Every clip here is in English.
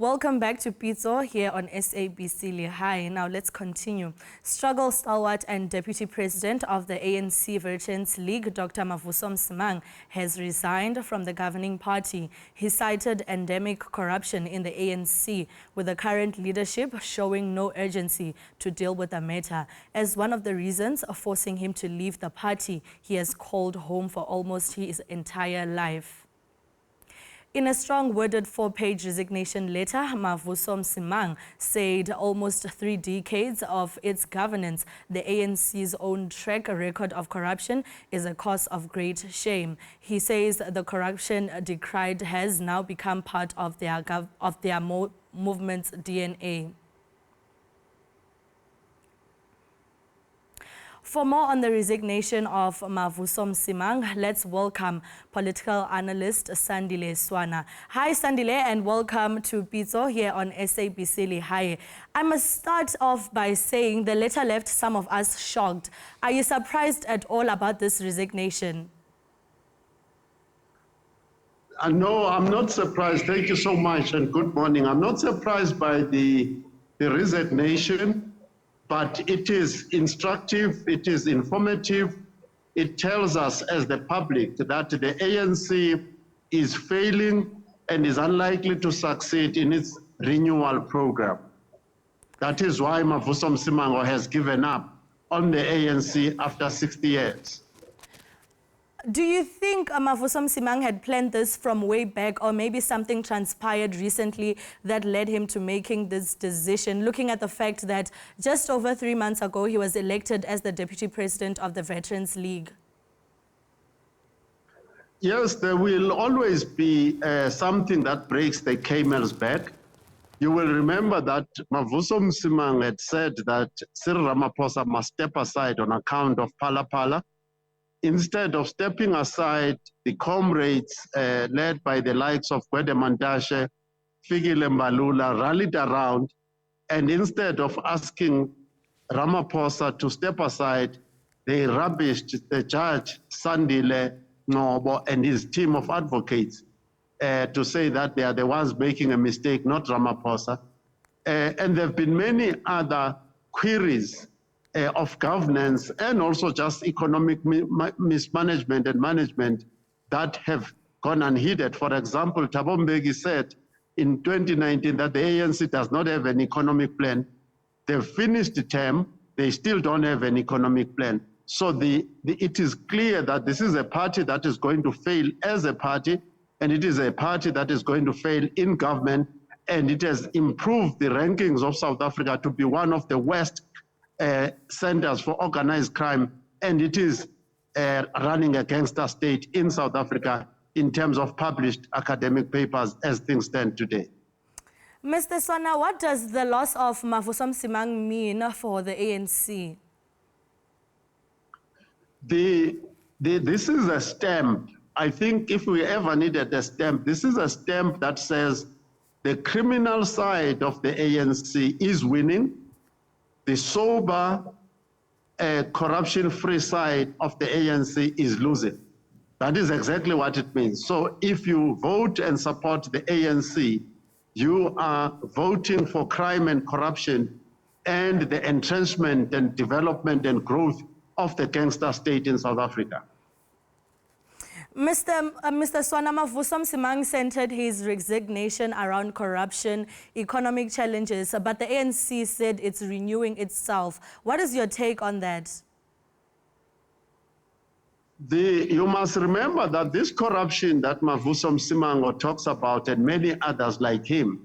Welcome back to Pitso here on SABC Lehae. Now let's continue. Struggle stalwart and Deputy President of the ANC Veterans League, Dr. Mavuso Msimanga, has resigned from the governing party. He cited endemic corruption in the ANC, with the current leadership showing no urgency to deal with the matter. As one of the reasons forcing him to leave the party he has called home for almost his entire life. In a strong-worded 4-page resignation letter, Mavuso Msimanga said almost 3 decades of its governance, the ANC's own track record of corruption is a cause of great shame. He says the corruption decried has now become part of their movement's DNA. For more on the resignation of Mavuso Msimanga, let's welcome political analyst Sandile Swana. Hi Sandile, and welcome to Pitso here on SABC Lehae. I must start off by saying the letter left some of us shocked. Are you surprised at all about this resignation? No, I'm not surprised. Thank you so much and good morning. I'm not surprised by the resignation. But it is instructive, it is informative. It tells us as the public that the ANC is failing and is unlikely to succeed in its renewal program. That is why Mavuso Msimanga has given up on the ANC after 60 years. Do you think Mavuso Msimanga had planned this from way back, or maybe something transpired recently that led him to making this decision, looking at the fact that just over 3 months ago he was elected as the Deputy President of the Veterans League? Yes, there will always be something that breaks the camel's back. You will remember that Mavuso Msimanga had said that Cyril Ramaphosa must step aside on account of Phala Phala. Instead of stepping aside, the comrades led by the likes of Gwede Mantashe, Fikile Mbalula rallied around, and instead of asking Ramaphosa to step aside, they rubbished the judge Sandile Ngobo and his team of advocates to say that they are the ones making a mistake, not Ramaphosa. And there have been many other queries of governance and also just economic mismanagement and management that have gone unheeded. For example, Thabo Mbeki said in 2019 that the ANC does not have an economic plan. They've finished the term, they still don't have an economic plan. So it is clear that this is a party that is going to fail as a party, and it is a party that is going to fail in government, and it has improved the rankings of South Africa to be one of the worst centers for organized crime, and it is running a gangster state in South Africa in terms of published academic papers as things stand today. Mr. Swana, what does the loss of Mavuso Msimanga mean for the ANC? This is a stamp. I think if we ever needed a stamp, this is a stamp that says the criminal side of the ANC is winning. The sober, corruption-free side of the ANC is losing. That is exactly what it means. So if you vote and support the ANC, you are voting for crime and corruption and the entrenchment and development and growth of the gangster state in South Africa. Mr. Swana, Mavuso Msimanga centered his resignation around corruption, economic challenges, but the ANC said it's renewing itself. What is your take on that? You must remember that this corruption that Mavuso Msimanga talks about, and many others like him,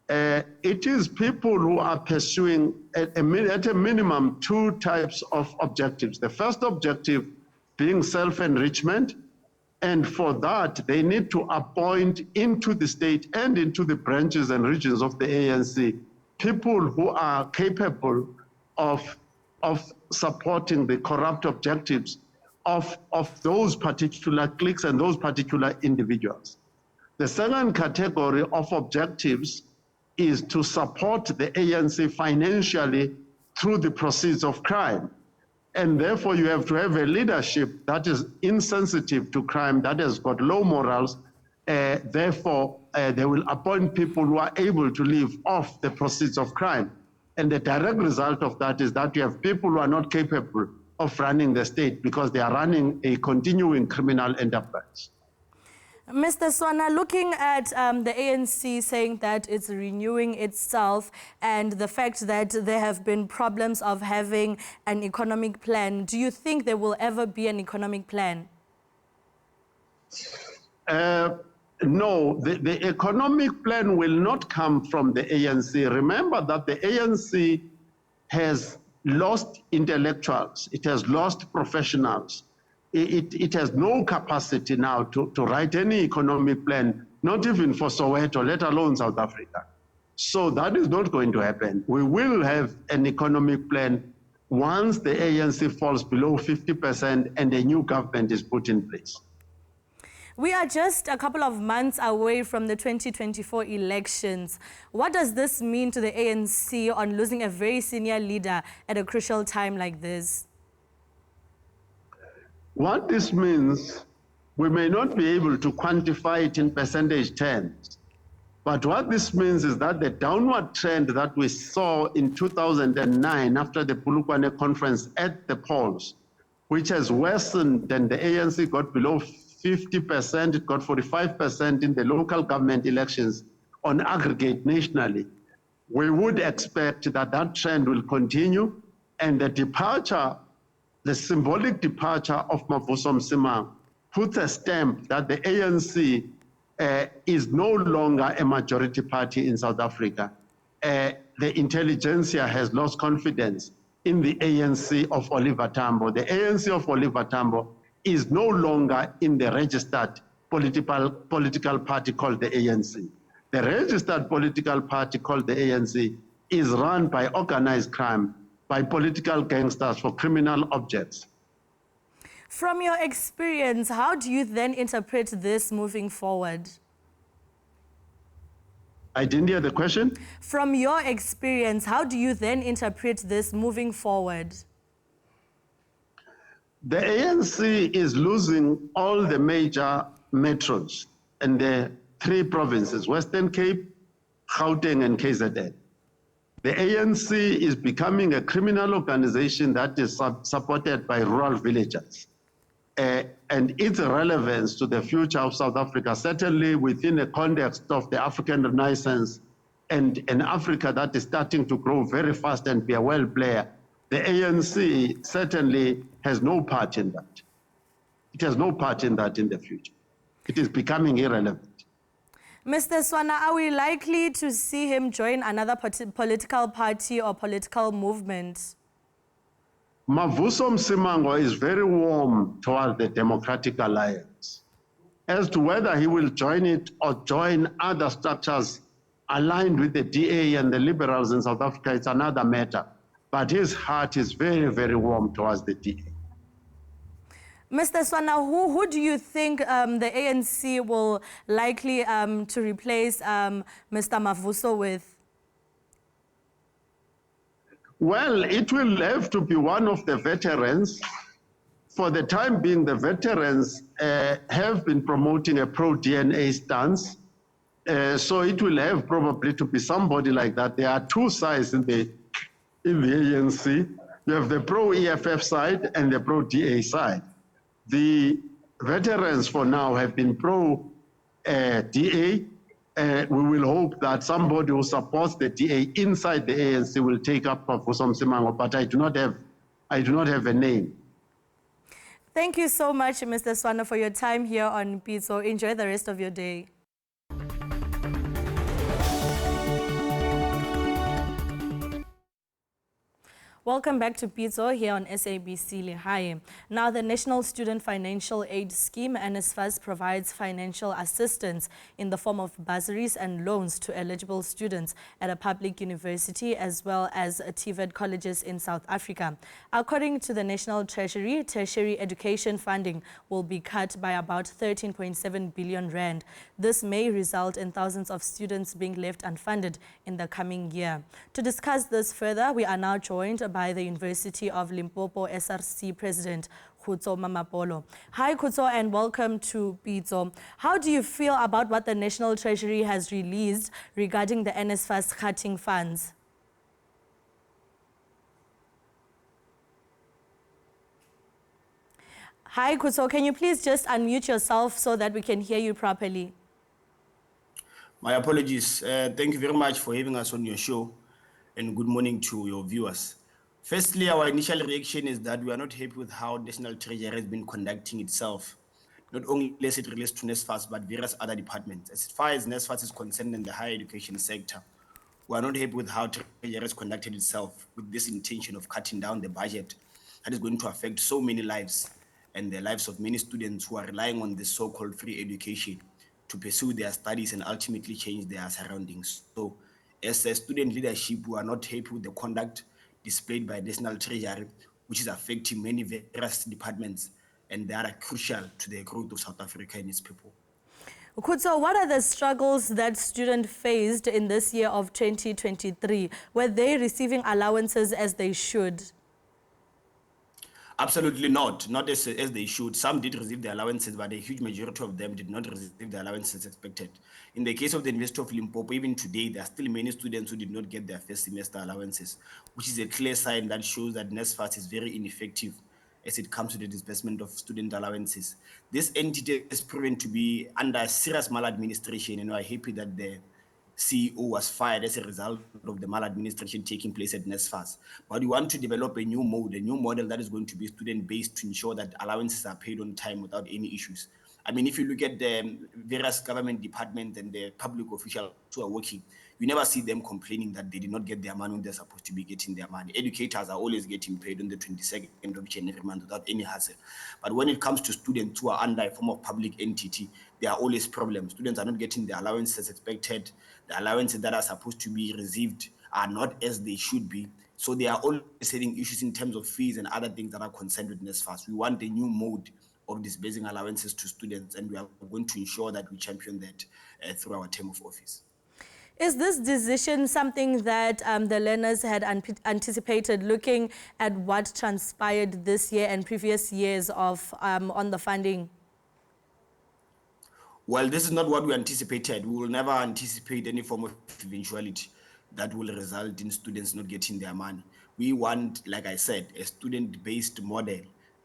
it is people who are pursuing at a minimum 2 types of objectives. The first objective being self-enrichment. And for that, they need to appoint into the state and into the branches and regions of the ANC people who are capable of supporting the corrupt objectives of those particular cliques and those particular individuals. The second category of objectives is to support the ANC financially through the proceeds of crime. And therefore, you have to have a leadership that is insensitive to crime, that has got low morals, Therefore, they will appoint people who are able to live off the proceeds of crime. And the direct result of that is that you have people who are not capable of running the state because they are running a continuing criminal enterprise. Mr. Swana, looking at the ANC saying that it's renewing itself and the fact that there have been problems of having an economic plan, do you think there will ever be an economic plan? No, the economic plan will not come from the ANC. Remember that the ANC has lost intellectuals, it has lost professionals. It has no capacity now to write any economic plan, not even for Soweto, let alone South Africa. So that is not going to happen. We will have an economic plan once the ANC falls below 50% and a new government is put in place. We are just a couple of months away from the 2024 elections. What does this mean to the ANC on losing a very senior leader at a crucial time like this? What this means, we may not be able to quantify it in percentage terms, but what this means is that the downward trend that we saw in 2009 after the Polokwane conference at the polls, which has worsened, and the ANC got below 50%, it got 45% in the local government elections on aggregate nationally. We would expect that that trend will continue, and the departure, the symbolic departure of Mavuso Msimanga puts a stamp that the ANC is no longer a majority party in South Africa. The intelligentsia has lost confidence in the ANC of Oliver Tambo. The ANC of Oliver Tambo is no longer in the registered political party called the ANC. The registered political party called the ANC is run by organized crime, by political gangsters for criminal objects. From your experience, how do you then interpret this moving forward? I didn't hear the question. From your experience, how do you then interpret this moving forward? The ANC is losing all the major metros in the three provinces, Western Cape, Gauteng, and KZN. The ANC is becoming a criminal organization that is supported by rural villagers. And its relevance to the future of South Africa, certainly within the context of the African Renaissance and an Africa that is starting to grow very fast and be a world player, the ANC certainly has no part in that. It has no part in that in the future. It is becoming irrelevant. Mr. Swana, are we likely to see him join another political party or political movement? Mavuso Msimanga is very warm toward the Democratic Alliance. As to whether he will join it or join other structures aligned with the DA and the liberals in South Africa, it's another matter. But his heart is very, very warm towards the DA. Mr. Swana, who do you think the ANC will likely to replace Mr. Mavuso with? Well, it will have to be one of the veterans. For the time being, the veterans have been promoting a pro-DNA stance. So it will have probably to be somebody like that. There are two sides in the ANC. You have the pro-EFF side and the pro-DA side. The veterans for now have been pro-DA. We will hope that somebody who supports the DA inside the ANC will take up Mavuso Msimanga, but I do not have a name. Thank you so much, Mr. Swana, for your time here on Pitso. Enjoy the rest of your day. Welcome back to Pitso here on SABC Lehae. Now, the National Student Financial Aid Scheme, Nsfas, provides financial assistance in the form of bursaries and loans to eligible students at a public university as well as TVET colleges in South Africa. According to the National Treasury, tertiary education funding will be cut by about 13.7 billion rand. This may result in thousands of students being left unfunded in the coming year. To discuss this further, we are now joined by the University of Limpopo SRC President Khutso Mamapolo. Hi Khutso and welcome to Pitso. How do you feel about what the National Treasury has released regarding the Nsfas cutting funds? Hi Khutso, can you please just unmute yourself so that we can hear you properly? My apologies. Thank you very much for having us on your show, and good morning to your viewers. Firstly, our initial reaction is that we are not happy with how National Treasury has been conducting itself, not only as it relates to Nsfas, but various other departments. As far as Nsfas is concerned in the higher education sector, we are not happy with how Treasury has conducted itself with this intention of cutting down the budget that is going to affect so many lives and the lives of many students who are relying on this so-called free education to pursue their studies and ultimately change their surroundings. So as a student leadership, we are not happy with the conduct displayed by National Treasury, which is affecting many various departments, and they are crucial to the growth of South Africa and its people. Khutso, what are the struggles that students faced in this year of 2023? Were they receiving allowances as they should? Absolutely not as they should. Some did receive the allowances, but a huge majority of them did not receive the allowances expected. In the case of the University of Limpopo, even today, there are still many students who did not get their first semester allowances, which is a clear sign that shows that Nsfas is very ineffective as it comes to the disbursement of student allowances. This entity is proven to be under serious maladministration, and we are happy that the CEO was fired as a result of the maladministration taking place at Nsfas. But we want to develop a new model that is going to be student-based to ensure that allowances are paid on time without any issues. I mean, if you look at the various government departments and the public officials who are working, you never see them complaining that they did not get their money when they're supposed to be getting their money. Educators are always getting paid on the 22nd of each and every month without any hassle. But when it comes to students who are under a form of public entity, there are always problems. Students are not getting the allowances expected. The allowances that are supposed to be received are not as they should be. So they are always having issues in terms of fees and other things that are concerned with Nsfas. We want a new mode of disbursing allowances to students, and we are going to ensure that we champion that through our term of office. Is this decision something that the learners had anticipated, looking at what transpired this year and previous years of on the funding? Well, this is not what we anticipated. We will never anticipate any form of eventuality that will result in students not getting their money. We want, like I said, a student-based model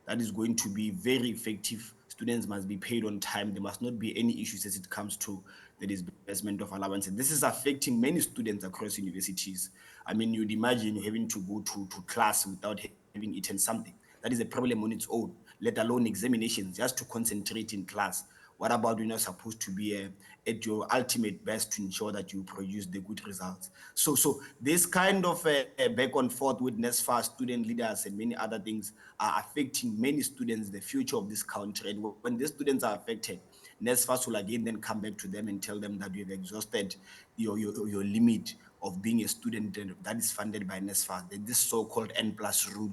that is going to be very effective. Students must be paid on time. There must not be any issues as it comes to the disbursement of allowances. This is affecting many students across universities. I mean, you'd imagine having to go to class without having eaten something. That is a problem on its own, let alone examinations, just to concentrate in class. What about when you're supposed to be at your ultimate best to ensure that you produce the good results? So this kind of back and forth with Nsfas, student leaders, and many other things are affecting many students, the future of this country. And when these students are affected, Nsfas will again then come back to them and tell them that you have exhausted your limit of being a student that is funded by Nsfas. This so-called N+ rule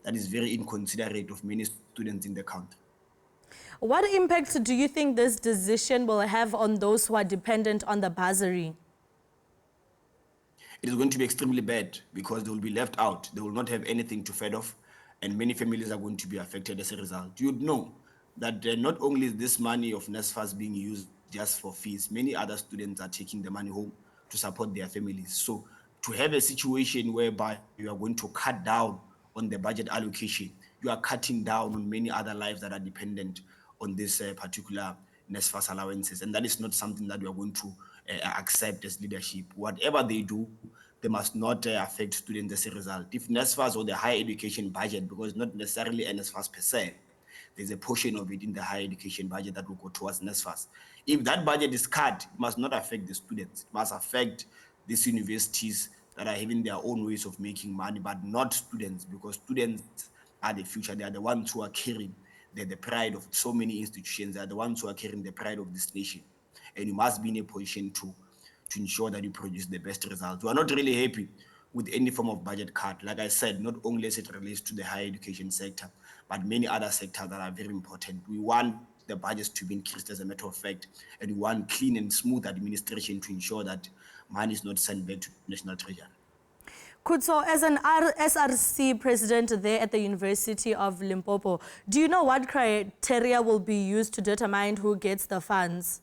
that is very inconsiderate of many students in the country. What impact do you think this decision will have on those who are dependent on the bursary? It is going to be extremely bad because they will be left out. They will not have anything to feed off, and many families are going to be affected as a result. You'd know that not only is this money of Nsfas being used just for fees, many other students are taking the money home to support their families. So to have a situation whereby you are going to cut down on the budget allocation, you are cutting down on many other lives that are dependent on this particular Nsfas allowances. And that is not something that we are going to accept as leadership. Whatever they do, they must not affect students as a result. If Nsfas or the higher education budget, because not necessarily Nsfas per se, there's a portion of it in the higher education budget that will go towards Nsfas. If that budget is cut, it must not affect the students. It must affect these universities that are having their own ways of making money, but not students, because students are the future. They are the ones who are carrying the pride of so many institutions. They are the ones who are carrying the pride of this nation. And you must be in a position to ensure that you produce the best results. We are not really happy with any form of budget cut. Like I said, not only as it relates to the higher education sector, but many other sectors that are very important. We want the budgets to be increased as a matter of fact, and we want clean and smooth administration to ensure that money is not sent back to the National Treasury. Kutso, as an SRC president there at the University of Limpopo, do you know what criteria will be used to determine who gets the funds?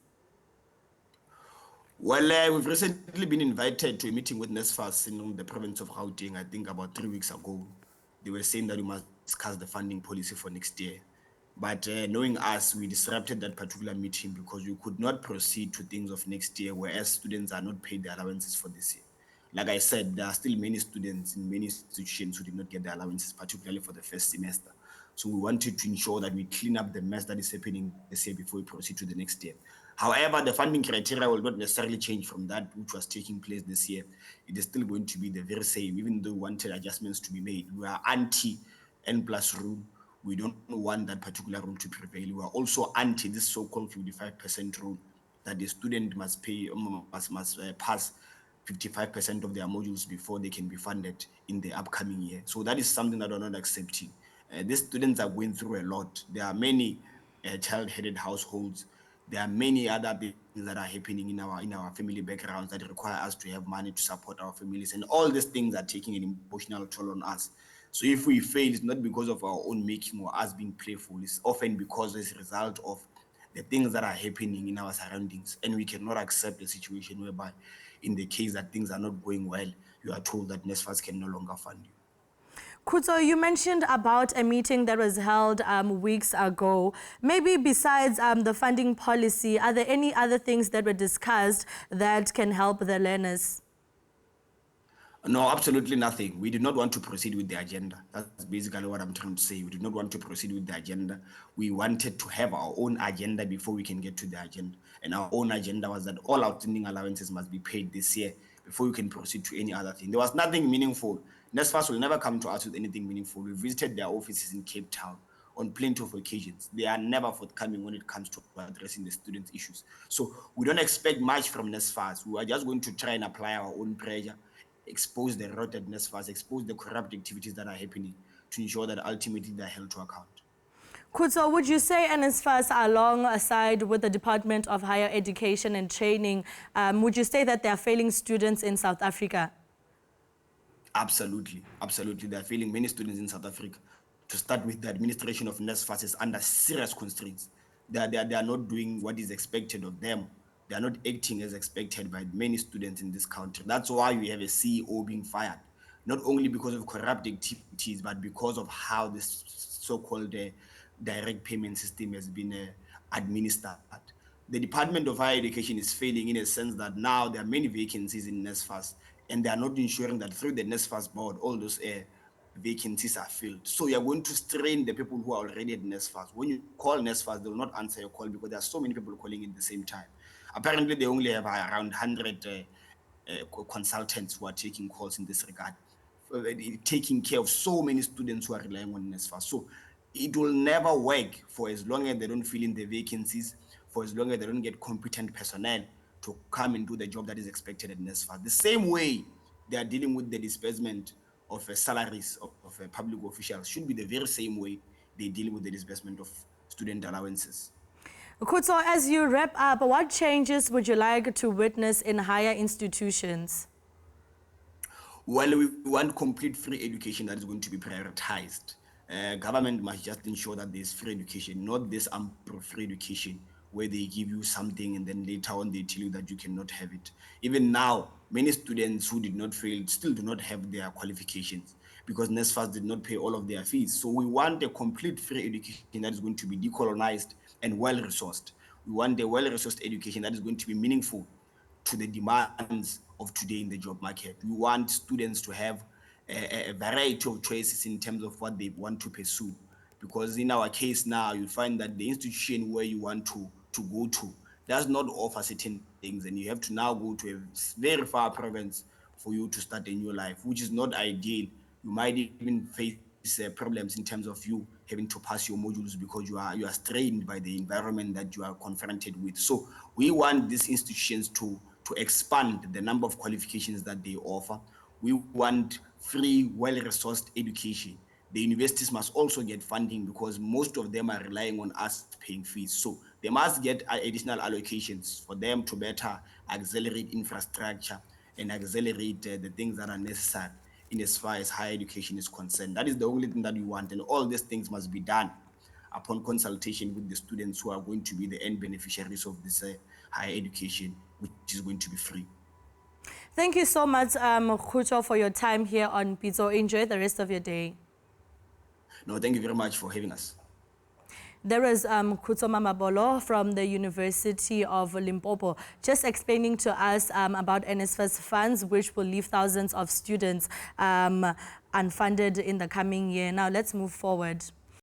Well, we've recently been invited to a meeting with Nsfas in the province of Gauteng, I think about 3 weeks ago. They were saying that we must discuss the funding policy for next year. But knowing us, we disrupted that particular meeting because we could not proceed to things of next year, whereas students are not paid their allowances for this year. Like I said, there are still many students in many institutions who did not get their allowances, particularly for the first semester. So we wanted to ensure that we clean up the mess that is happening this year before we proceed to the next year. However, the funding criteria will not necessarily change from that which was taking place this year. It is still going to be the very same, even though we wanted adjustments to be made. We are anti N plus rule. We don't want that particular rule to prevail. We are also anti this so-called 55% rule that the student must pay, must pass 55% of their modules before they can be funded in the upcoming year. So that is something that we're not accepting. These students are going through a lot. There are many child-headed households. There are many other things that are happening in our family backgrounds that require us to have money to support our families, and all these things are taking an emotional toll on us. So if we fail, it's not because of our own making or us being playful. It's often because it's a result of the things that are happening in our surroundings, and we cannot accept a situation whereby, in the case that things are not going well, you are told that Nsfas can no longer fund you. Kutso, you mentioned about a meeting that was held weeks ago. Maybe besides the funding policy, are there any other things that were discussed that can help the learners? No, absolutely nothing. We did not want to proceed with the agenda. That's basically what I'm trying to say. We did not want to proceed with the agenda. We wanted to have our own agenda before we can get to the agenda. And our own agenda was that all outstanding allowances must be paid this year before we can proceed to any other thing. There was nothing meaningful. Nsfas will never come to us with anything meaningful. We visited their offices in Cape Town on plenty of occasions. They are never forthcoming when it comes to addressing the students' issues. So we don't expect much from Nsfas. We are just going to try and apply our own pressure, expose the rotted Nsfas, expose the corrupt activities that are happening to ensure that ultimately they're held to account. Kutso, would you say Nsfas, alongside with the Department of Higher Education and Training, would you say that they are failing students in South Africa? Absolutely, absolutely. They're failing many students in South Africa. To start with, the administration of Nsfas is under serious constraints. They are not doing what is expected of them. They are not acting as expected by many students in this country. That's why we have a CEO being fired, not only because of corrupt activities, but because of how this so-called direct payment system has been administered. The Department of Higher Education is failing in a sense that now there are many vacancies in Nsfas, and they are not ensuring that through the Nsfas board, all those vacancies are filled. So you are going to strain the people who are already at Nsfas. When you call Nsfas, they will not answer your call because there are so many people calling at the same time. Apparently, they only have around 100 consultants who are taking calls in this regard, taking care of so many students who are relying on Nsfas. So it will never work for as long as they don't fill in the vacancies, for as long as they don't get competent personnel to come and do the job that is expected at Nsfas. The same way they are dealing with the disbursement of salaries of public officials should be the very same way they deal with the disbursement of student allowances. Kutso, as you wrap up, what changes would you like to witness in higher institutions? Well, we want complete free education that is going to be prioritized. Government must just ensure that there's free education, not this free education where they give you something and then later on they tell you that you cannot have it. Even now, many students who did not fail still do not have their qualifications because Nsfas did not pay all of their fees. So we want a complete free education that is going to be decolonized and well-resourced. We want a well-resourced education that is going to be meaningful to the demands of today in the job market. We want students to have a variety of choices in terms of what they want to pursue. Because in our case now, you find that the institution where you want to go to does not offer certain things, and you have to now go to a very far province for you to start a new life, which is not ideal. You might even face problems in terms of you having to pass your modules because you are strained by the environment that you are confronted with. So we want these institutions to expand the number of qualifications that they offer. We want free, well-resourced education. The universities must also get funding because most of them are relying on us paying fees. So they must get additional allocations for them to better accelerate infrastructure and accelerate the things that are necessary in as far as higher education is concerned. That is the only thing that we want, and all these things must be done upon consultation with the students who are going to be the end beneficiaries of this higher education, which is going to be free. Thank you so much, Khucho, for your time here on Pitso. Enjoy the rest of your day. No, thank you very much for having us. There is Khucho Mamabolo from the University of Limpopo just explaining to us about Nsfas funds, which will leave thousands of students unfunded in the coming year. Now let's move forward.